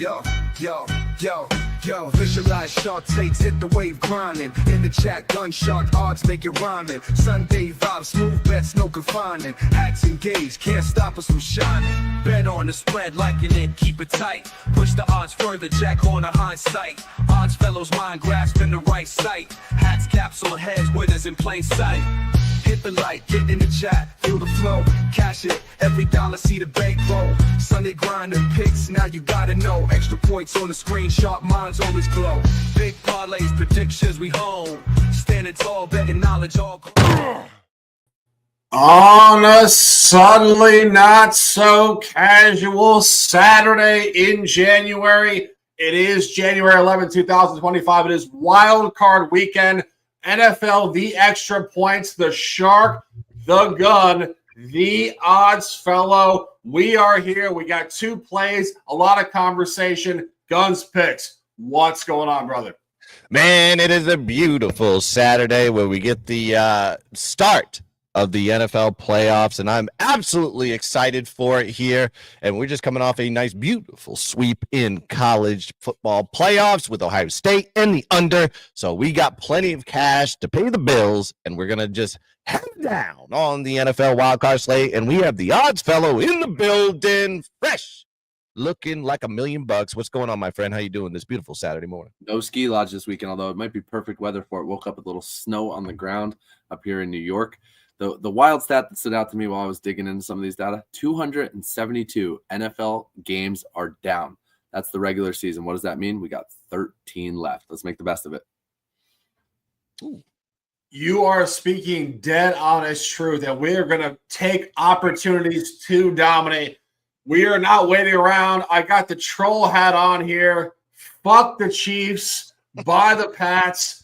Yo, yo, yo, yo, visualize shark takes, hit the wave grinding. In the chat, gun shark odds make it rhyming. Sunday vibes, smooth bets, no confining. Hats engaged, can't stop us from shining. Bet on the spread, liking it, keep it tight. Push the odds further, jack on a hindsight. Odds fellows mind grasp in the right sight. Hats, capsule, heads, winners in plain sight. Hit the like, get in the chat, feel the flow, cash it, every dollar see the bankroll. Sunday grind and picks, now you gotta know. Extra points on the screen, sharp minds always glow. Big parlays, predictions we home. Standing tall, betting knowledge all. On a suddenly not so casual Saturday in January, it is January 11, 2025. It is Wildcard Weekend. NFL, the extra points, the shark, the gun, the odds fellow. We are here. We got two plays, a lot of conversation, guns picks. What's going on, brother? Man, it is a beautiful Saturday where we get the start of the NFL playoffs, and I'm absolutely excited for it here. And we're just coming off a nice, beautiful sweep in college football playoffs with Ohio State and the under. So we got plenty of cash to pay the bills, and we're going to just head down on the NFL Wildcard Slate. And we have the odds fellow in the building, fresh, looking like $1 million. What's going on, my friend? How you doing this beautiful Saturday morning? No ski lodge this weekend, although it might be perfect weather for it. Woke up with a little snow on the ground up here in New York. The wild stat that stood out to me while I was digging into some of these data, 272 NFL games are down. That's the regular season. What does that mean? We got 13 left. Let's make the best of it. Ooh. You are speaking dead honest truth, and we are going to take opportunities to dominate. We are not waiting around. I got the troll hat on here. Fuck the Chiefs. Buy the Pats.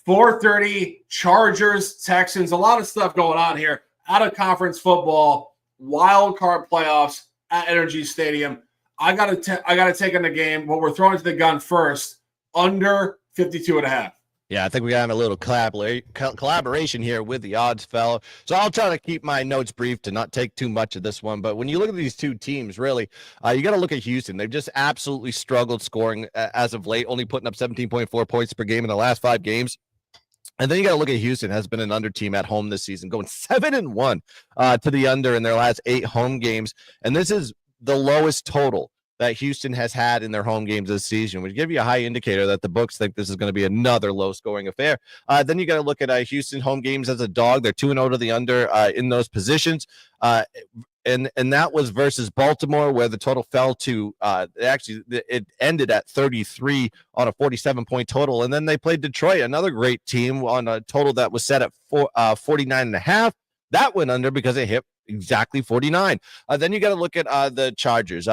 4:30, Chargers, Texans, a lot of stuff going on here. Out of conference football, wild card playoffs at Energy Stadium. I gotta take in the game. What we're throwing to the gun first, under 52.5. Yeah, I think we got a little collaboration here with the odds fellow. So I'll try to keep my notes brief to not take too much of this one. But when you look at these two teams, really, you got to look at Houston. They've just absolutely struggled scoring as of late, only putting up 17.4 points per game in the last 5 games. And then you got to look at Houston, has been an under team at home this season, going 7-1 to the under in their last 8 home games. And this is the lowest total that Houston has had in their home games this season, which give you a high indicator that the books think this is going to be another low-scoring affair. Then you got to look at Houston home games as a dog. They're 2-0 to the under in those positions. And that was versus Baltimore, where the total fell to it ended at 33 on a 47-point total. And then they played Detroit, another great team, on a total that was set at 49.5. That went under because it hit exactly 49. Then you got to look at the Chargers.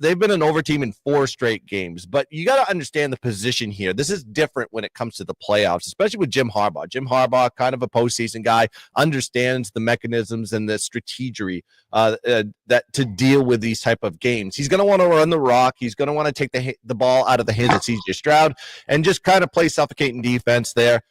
They've been an over team in 4 straight games, but you got to understand the position here. This is different when it comes to the playoffs, especially with Jim Harbaugh. Jim Harbaugh, kind of a postseason guy, understands the mechanisms and the strategy that to deal with these type of games. He's going to want to run the rock. He's going to want to take the ball out of the hands of C.J. Stroud and just kind of play suffocating defense there.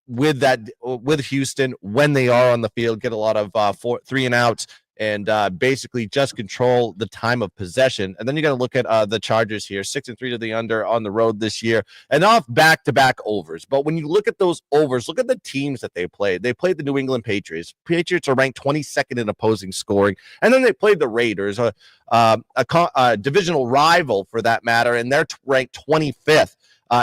With Houston, when they are on the field, get a lot of 3 and outs and basically just control the time of possession. And then you got to look at the Chargers here, 6-3 to the under on the road this year, and off back-to-back overs. But when you look at those overs, look at the teams that they played. They played the New England Patriots. Patriots are ranked 22nd in opposing scoring, and then they played the Raiders, a divisional rival for that matter, and they're ranked 25th.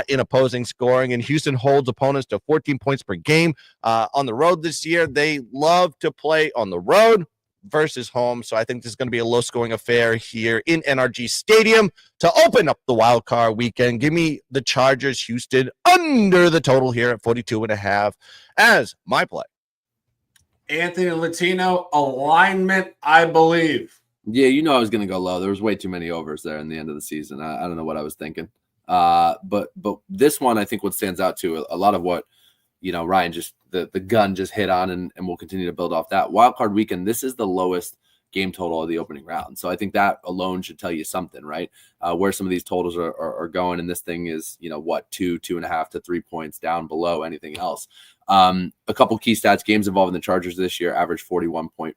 In opposing scoring, and Houston holds opponents to 14 points per game on the road this year. They love to play on the road versus home, so I think this is going to be a low-scoring affair here in NRG Stadium to open up the wild card weekend. Give me the Chargers, Houston, under the total here at 42.5 as my play. Anthony Latino, alignment, I believe. Yeah, you know I was going to go low. There was way too many overs there in the end of the season. I don't know what I was thinking. But this one, I think what stands out to a lot of what, Ryan just the gun just hit on, and we'll continue to build off that. Wildcard weekend, this is the lowest game total of the opening round. So I think that alone should tell you something, right? Where some of these totals are going. And this thing is, 2.5 to 3 points down below anything else. A couple key stats: games involving the Chargers this year average 41.4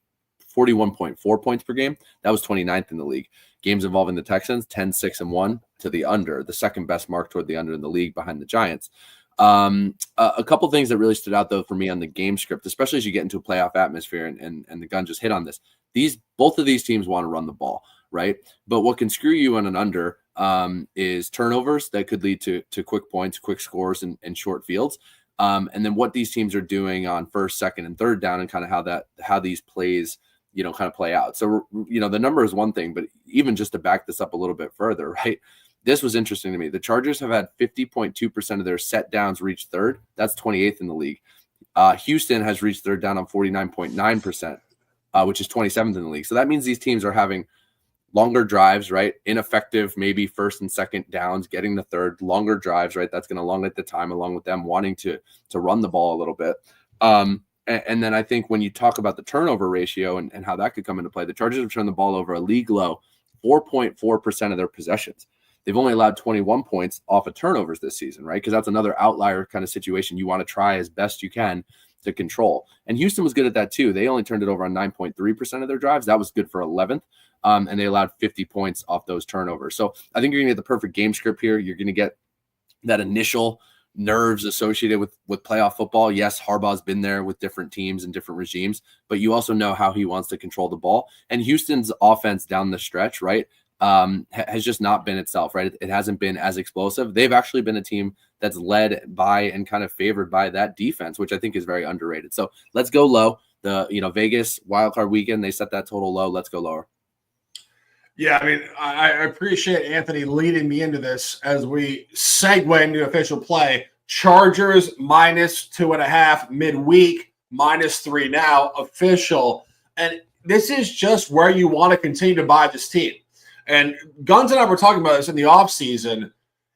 41.4 points per game. That was 29th in the league. Games involving the Texans, 10, 6, and 1 to the under, the second best mark toward the under in the league behind the Giants. A couple things that really stood out, though, for me on the game script, especially as you get into a playoff atmosphere, and the gun just hit on this. Both of these teams want to run the ball, right? But what can screw you on an under is turnovers that could lead to quick points, quick scores, and short fields. And then what these teams are doing on first, second, and third down, and kind of how these plays, kind of play out. So, the number is one thing, but even just to back this up a little bit further, right? This was interesting to me. The Chargers have had 50.2% of their set downs reach third. That's 28th in the league. Houston has reached third down on 49.9%, which is 27th in the league. So that means these teams are having longer drives, right? Ineffective, maybe first and second downs, getting the third, longer drives, right? That's going to elongate the time, along with them wanting to run the ball a little bit. And then I think when you talk about the turnover ratio and how that could come into play, the Chargers have turned the ball over a league low 4.4% of their possessions. They've only allowed 21 points off of turnovers this season, right? Because that's another outlier kind of situation you want to try as best you can to control. And Houston was good at that too. They only turned it over on 9.3% of their drives. That was good for 11th. And they allowed 50 points off those turnovers. So I think you're going to get the perfect game script here. You're going to get that initial nerves associated with playoff football. Yes, Harbaugh's been there with different teams and different regimes, but you also know how he wants to control the ball. And Houston's offense down the stretch, right, has just not been itself, right? It hasn't been as explosive. They've actually been a team that's led by and kind of favored by that defense, which I think is very underrated. So let's go low. Vegas wildcard weekend, they set that total low. Let's go lower. Yeah, I mean, I appreciate Anthony leading me into this as we segue into official play. Chargers -2.5 midweek, -3 now official. And this is just where you want to continue to buy this team. And Guns and I were talking about this in the offseason.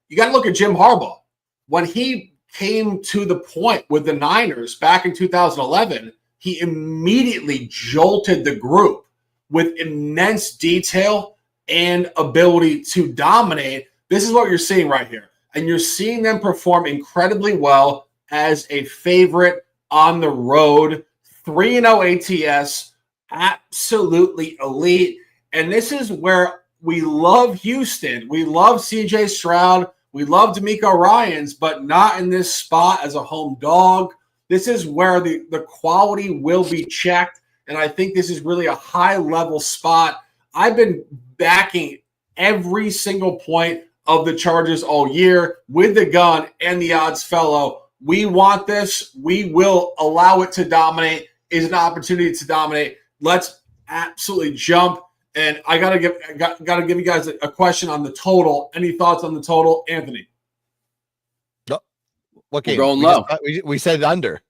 You got to look at Jim Harbaugh. When he came to the point with the Niners back in 2011, he immediately jolted the group with immense detail and ability to dominate. This is what you're seeing right here. And you're seeing them perform incredibly well as a favorite on the road. 3-0 ATS, absolutely elite. And this is where we love Houston. We love CJ Stroud. We love DeMeco Ryans, but not in this spot as a home dog. This is where the quality will be checked. And I think this is really a high-level spot. I've been backing every single point of the Chargers all year with the gun and the odds fellow. We want this. We will allow it to dominate. Is an opportunity to dominate. Let's absolutely jump. And I gotta give you guys a question on the total. Any thoughts on the total, Anthony? What game? We're going low. We said under.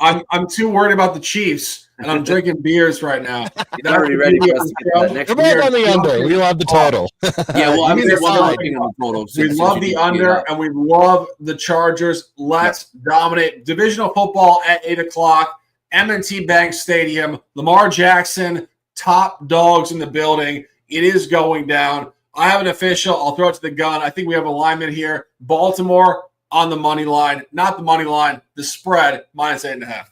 I'm too worried about the Chiefs, and I'm drinking beers right now. He's already ready for us to get that next We're both on the under. We love the total. Yeah, well, I'm Either side. working on the total. We love the under, and we love the Chargers. Let's dominate. Divisional football at 8 o'clock. M&T Bank Stadium. Lamar Jackson, top dogs in the building. It is going down. I have an official. I'll throw it to the gun. I think we have alignment here. Baltimore on the money line, not the money line, the spread, -8.5.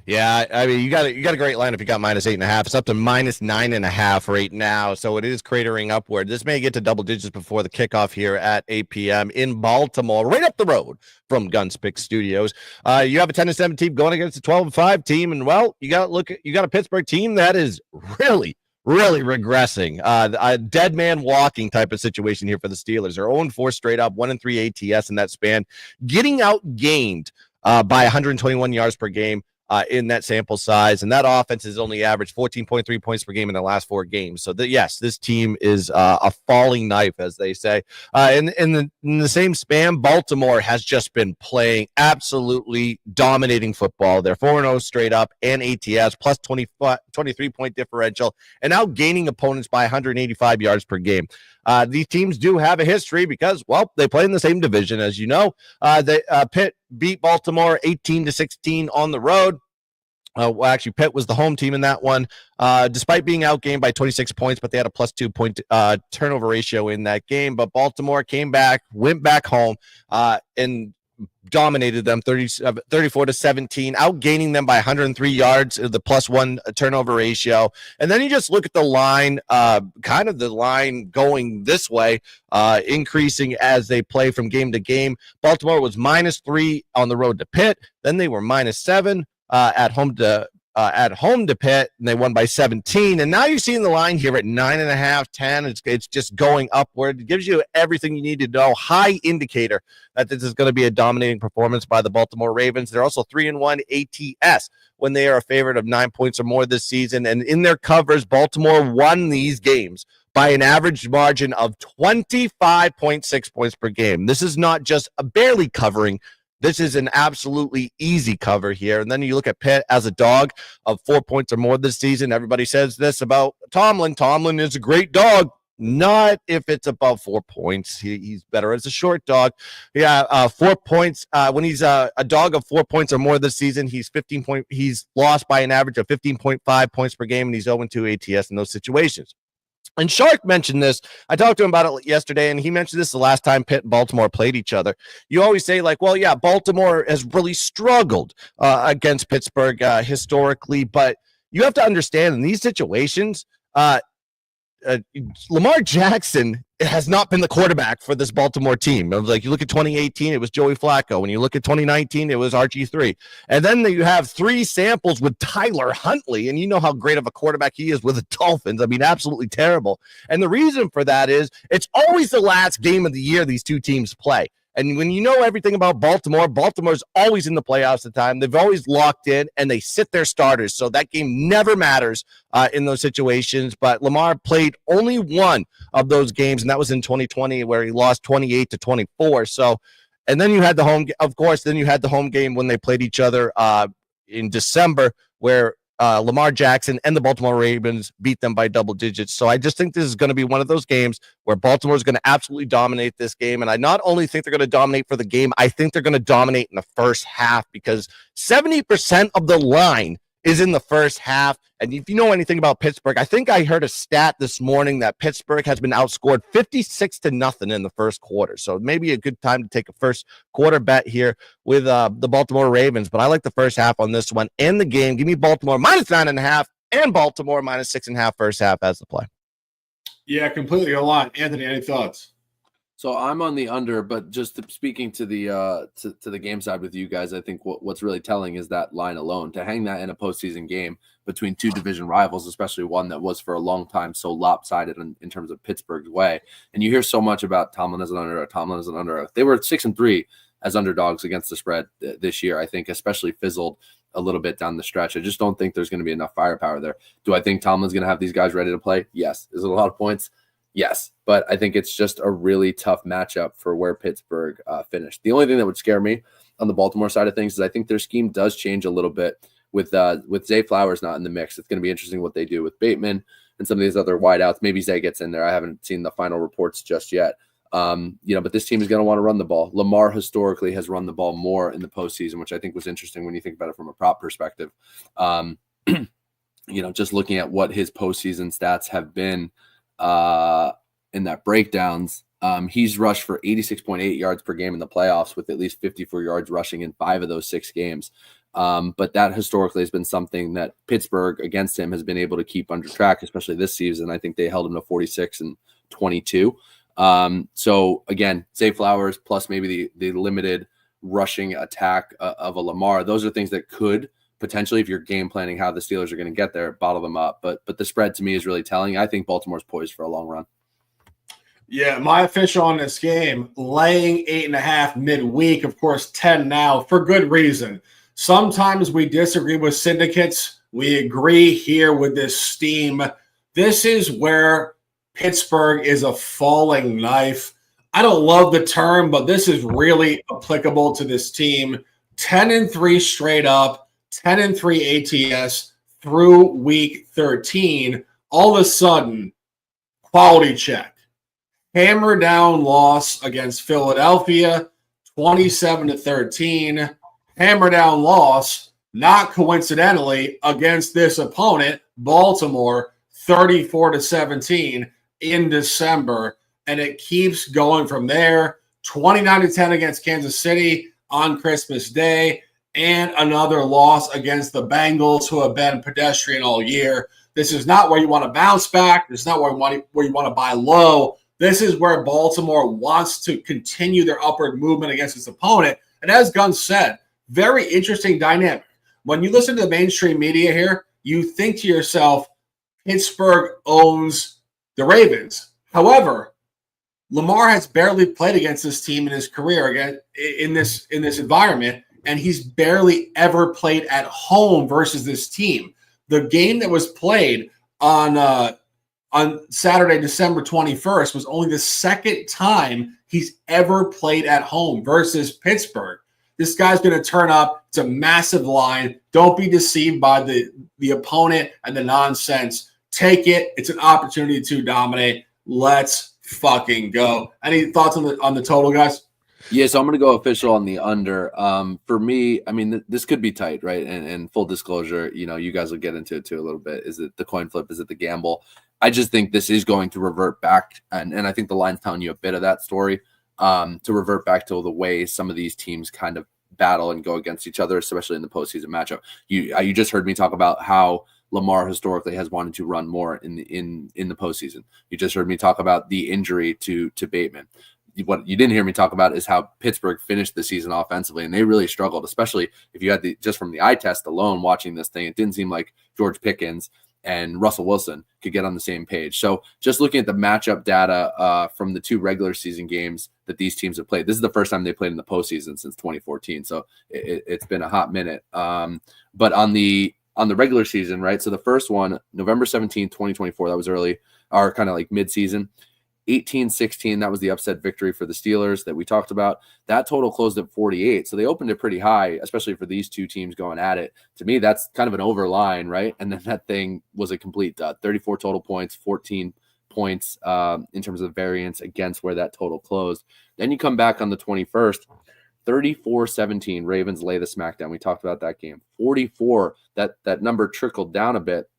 Yeah, I mean, you got a great line if you got -8.5. It's up to -9.5 right now, so it is cratering upward. This may get to double digits before the kickoff here at 8 p.m. in Baltimore, right up the road from Gunspick Studios. You have a 10-7 team going against a 12-5 team, and well, you got a Pittsburgh team that is really regressing. A dead man walking type of situation here for the Steelers. They're 0-4 straight up, 1-3 ATS in that span, getting outgained by 121 yards per game in that sample size. And that offense has only averaged 14.3 points per game in the last 4 games. So yes, this team is a falling knife, as they say. In the same span, Baltimore has just been playing absolutely dominating football. They're 4-0 straight up and ATS plus 23-point differential and outgaining opponents by 185 yards per game. These teams do have a history because, well, they play in the same division, as you know. Pitt beat Baltimore 18-16 on the road. Actually, Pitt was the home team in that one, despite being outgained by 26 points, but they had a plus 2 point turnover ratio in that game. But Baltimore came back, went back home, and dominated them 34-17, outgaining them by 103 yards, the +1 turnover ratio. And then you just look at the line, kind of the line going this way, increasing as they play from game to game. Baltimore was -3 on the road to Pitt. Then they were -7 at home to Pitt, and they won by 17. And now you're seeing the line here at 9.5, 10. It's just going upward. It gives you everything you need to know. High indicator that this is going to be a dominating performance by the Baltimore Ravens. They're also 3-1 ATS when they are a favorite of 9 points or more this season. And in their covers, Baltimore won these games by an average margin of 25.6 points per game. This is not just a barely covering. This is an absolutely easy cover here. And then you look at Pitt as a dog of 4 points or more this season. Everybody says this about Tomlin. Tomlin is a great dog. Not if it's above 4 points. He's better as a short dog. Yeah, 4 points. When he's a dog of 4 points or more this season, he's lost by an average of 15.5 points per game, and he's 0-2 ATS in those situations. And Shark mentioned this. I talked to him about it yesterday, and he mentioned this the last time Pitt and Baltimore played each other. You always say, like, well, yeah, Baltimore has really struggled against Pittsburgh historically, but you have to understand in these situations, Lamar Jackson has not been the quarterback for this Baltimore team. It was like, you look at 2018, it was Joey Flacco. When you look at 2019, it was RG3. And then you have 3 samples with Tyler Huntley, and you know how great of a quarterback he is with the Dolphins. I mean, absolutely terrible. And the reason for that is it's always the last game of the year these two teams play. And when you know everything about Baltimore, Baltimore's always in the playoffs at the time. They've always locked in, and they sit their starters. So that game never matters in those situations. But Lamar played only one of those games, and that was in 2020 where he lost 28-24. So, and then you had the home, of course, then you had the home game when they played each other in December where Lamar Jackson and the Baltimore Ravens beat them by double digits. So I just think this is going to be one of those games where Baltimore is going to absolutely dominate this game. And I not only think they're going to dominate for the game, I think they're going to dominate in the first half because 70% of the line is in the first half. And if you know anything about Pittsburgh, I think I heard a stat this morning that Pittsburgh has been outscored 56-0 in the first quarter. So maybe a good time to take a first quarter bet here with the Baltimore Ravens. But I like the first half on this one and the game. Give me Baltimore -9.5 and Baltimore -6.5 first half as the play. Yeah, completely aligned. Anthony, any thoughts? So I'm on the under, but just speaking to the to the game side with you guys, I think what's really telling is that line alone. To hang that in a postseason game between two division rivals, especially one that was for a long time so lopsided in terms of Pittsburgh's way. And you hear so much about Tomlin as an underdog. They were 6-3 as underdogs against the spread this year. I think especially fizzled a little bit down the stretch. I just don't think there's going to be enough firepower there. Do I think Tomlin's going to have these guys ready to play? Yes. Is it a lot of points? Yes, but I think it's just a really tough matchup for where Pittsburgh finished. The only thing that would scare me on the Baltimore side of things is I think their scheme does change a little bit with Zay Flowers not in the mix. It's going to be interesting what they do with Bateman and some of these other wideouts. Maybe Zay gets in there. I haven't seen the final reports just yet. But this team is going to want to run the ball. Lamar historically has run the ball more in the postseason, which I think was interesting when you think about it from a prop perspective. Just looking at what his postseason stats have been. In that breakdowns, he's rushed for 86.8 yards per game in the playoffs with at least 54 yards rushing in 5 of those 6 games. But that historically has been something that Pittsburgh against him has been able to keep under track, especially this season. I think they held him to 46 and 22. So again, Zay Flowers plus maybe the limited rushing attack of a Lamar. Those are things that could potentially, if you're game planning how the Steelers are going to get there, bottle them up. But the spread to me is really telling. I think Baltimore's poised for a long run. Yeah, my official on this game, laying 8.5 midweek, of course, 10 now for good reason. Sometimes we disagree with syndicates. We agree here with this steam. This is where Pittsburgh is a falling knife. I don't love the term, but this is really applicable to this team. 10-3 straight up. 10-3 ATS through week 13. All of a sudden, quality check. Hammer down loss against Philadelphia, 27-13. Hammer down loss, not coincidentally, against this opponent, Baltimore, 34-17 in December. And it keeps going from there. 29-10 against Kansas City. on Christmas Day, and another loss against the Bengals, who have been pedestrian all year. This is not where you want to bounce back. This is not where you want to buy low. This is where Baltimore wants to continue their upward movement against its opponent. And as Gunn said, very interesting dynamic. When you listen to the mainstream media here, you think to yourself, Pittsburgh owns the Ravens. However, Lamar has barely played against this team in his career again in this environment, and he's barely ever played at home versus this team. The game that was played on Saturday, December 21st, was only the second time he's ever played at home versus Pittsburgh. This guy's going to turn up. It's a massive line. Don't be deceived by the opponent and the nonsense. Take it. It's an opportunity to dominate. Let's fucking go. Any thoughts on the total, guys? Yeah, so I'm going to go official on the under. For me, I mean, this could be tight, right? And full disclosure, you guys will get into it too a little bit. Is it the coin flip? Is it the gamble? I just think this is going to revert back, and I think the line's telling you a bit of that story, to revert back to the way some of these teams kind of battle and go against each other, especially in the postseason matchup. You just heard me talk about how Lamar historically has wanted to run more in the postseason. You just heard me talk about the injury to Bateman. What you didn't hear me talk about is how Pittsburgh finished the season offensively, and they really struggled, especially if you had just from the eye test alone watching this thing. It didn't seem like George Pickens and Russell Wilson could get on the same page. So just looking at the matchup data from the two regular season games that these teams have played, this is the first time they played in the postseason since 2014. So it's been a hot minute. But on the regular season, right? So the first one, November 17th, 2024, that was early, or kind of like mid-season. 18-16, that was the upset victory for the Steelers that we talked about. That total closed at 48, so they opened it pretty high, especially for these two teams going at it. To me, that's kind of an over line, right? And then that thing was a complete 34 total points, 14 points in terms of variance against where that total closed. Then you come back on the 21st, 34-17, Ravens lay the smackdown. We talked about that game. 44, that number trickled down a bit.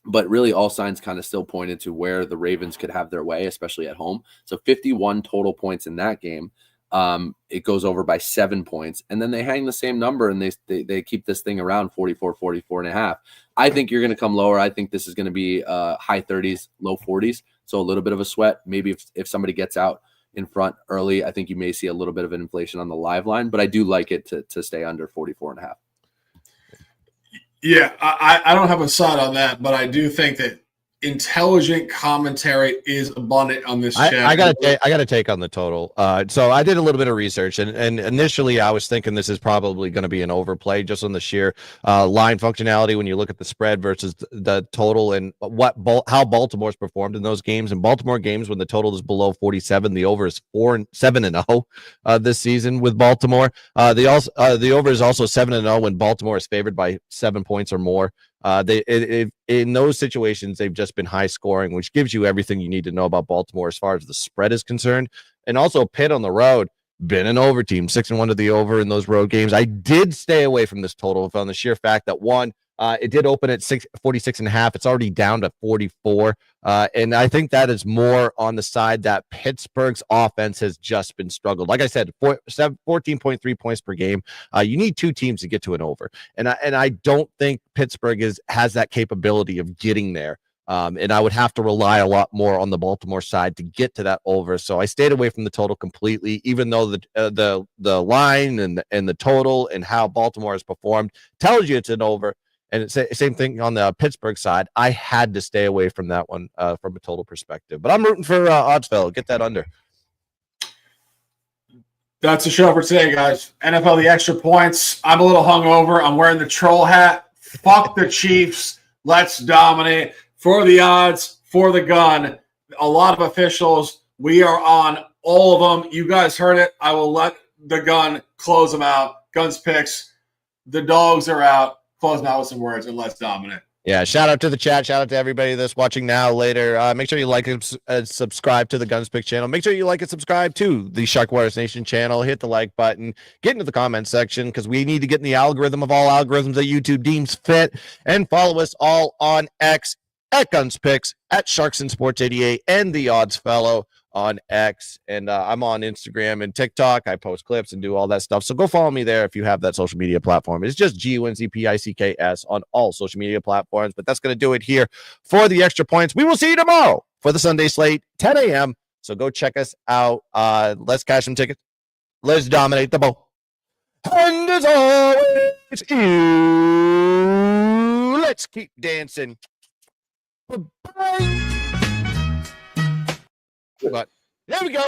But really all signs kind of still pointed to where the Ravens could have their way, especially at home. So 51 total points in that game. It goes over by 7 points. And then they hang the same number and they keep this thing around 44.5. I think you're going to come lower. I think this is going to be high 30s, low 40s. So a little bit of a sweat. Maybe if somebody gets out in front early, I think you may see a little bit of an inflation on the live line. But I do like it to stay under 44.5. Yeah, I don't have a side on that, but I do think that intelligent commentary is abundant on this channel. I got to take on the total. So I did a little bit of research, and initially I was thinking this is probably going to be an overplay just on the sheer line functionality when you look at the spread versus the total and how Baltimore's performed in those games. In Baltimore games, when the total is below 47, the over is 7-0 this season with Baltimore. The over is also 7-0 when Baltimore is favored by 7 points or more. In those situations, they've just been high scoring, which gives you everything you need to know about Baltimore as far as the spread is concerned. And also Pitt on the road, been an over team, 6-1 to the over in those road games. I did stay away from this total on the sheer fact that it did open at 46.5. It's already down to 44. And I think that is more on the side that Pittsburgh's offense has just been struggled. Like I said, 14.3 points per game. You need two teams to get to an over. And I don't think Pittsburgh has that capability of getting there. And I would have to rely a lot more on the Baltimore side to get to that over. So I stayed away from the total completely, even though the line and the total and how Baltimore has performed tells you it's an over. And it's the same thing on the Pittsburgh side. I had to stay away from that one from a total perspective. But I'm rooting for Oddsfellow. Get that under. That's the show for today, guys. NFL, the extra points. I'm a little hungover. I'm wearing the troll hat. Fuck the Chiefs. Let's dominate. For the odds, for the gun. A lot of officials. We are on all of them. You guys heard it. I will let the gun close them out. Guns picks. The dogs are out. Close them out with some words and let's dominate. Yeah, shout out to the chat. Shout out to everybody that's watching now, later. Make sure you like and subscribe to the Guns Pick channel. Make sure you like and subscribe to the Shark Waters Nation channel. Hit the like button. Get into the comment section because we need to get in the algorithm of all algorithms that YouTube deems fit. And follow us all on X at Guns Picks, at Sharks and Sports 88, and the Odds Fellow. on X, and I'm on Instagram and TikTok. I post clips and do all that stuff. So go follow me there if you have that social media platform. It's just GUNZPICKS on all social media platforms. But that's going to do it here for the Extra Points. We will see you tomorrow for the Sunday Slate, 10 a.m. So go check us out. Let's cash some tickets. Let's dominate the bowl. And as always, let's keep dancing. Bye-bye. But there we go.